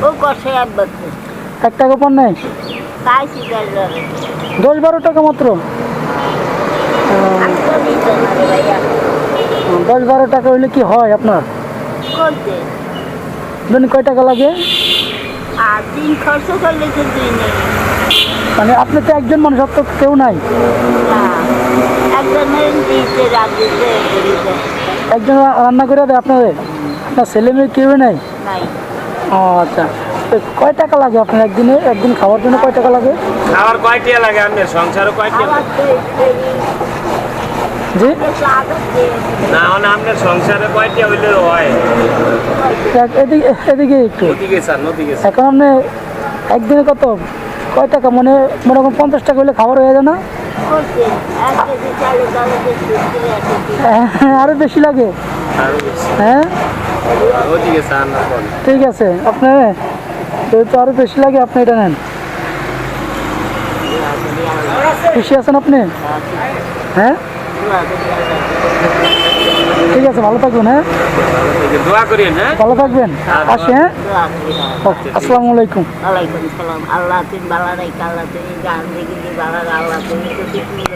ও কষে একবার 1 টাকা পান নাই? তাই শিকার করে 10-12 টাকা মাত্র। আজকে দিতে না রে ভাইয়া 10-12 টাকা হইলে কি হয় আপনার? করতে দিনে কয় টাকা লাগে? আর দিন খরচ করলে তো দিন নেই মানে আপনি তো একজন মানুষ, আর তো কেউ নাই। না একজনের দিতে রাখতে দিতে একজন রান্না করে দেয় আপনাদের? আপনার ছেলে মেয়ে কেউ নাই? নাই ও আচ্ছা। তো কয় টাকা লাগে আপনার একদিন খাওয়ার জন্য কয় টাকা লাগে? খাবার কয়টিয়া লাগে আপনার সংসারও কয়টিয়া আমার লাগে? তো জি না মানে আপনার সংসারে কয়টিয়া হইলে হয়? এদিকে একটু। নদী গেছেন নদী গেছেন। এখন আপনি একদিনে কয় টাকা মনে করেন 50 টাকা হলে খাবার হয়ে যায় না? করতে 1 কেজি চালের দামে আরো বেশি লাগে। আরো বেশি হ্যাঁ নদী গেছেন না কোন? ঠিক আছে, আপনি যেহেতু আরো বেশি লাগে আপনি এটা নেন। খুশি আছেন আপনি? হ্যাঁ ঠিক আছে, ভালো থাকবেন। হ্যাঁ দোয়া করিয়েন। হ্যাঁ ভালো থাকবেন, আসি। হ্যাঁ ওকে, আসসালামু আলাইকুম। ওয়ালাইকুম সালাম। আল্লাহ তুমি বালা রাই, আল্লাহ তুমি গান দেখি বালা, আল্লাহ তুমি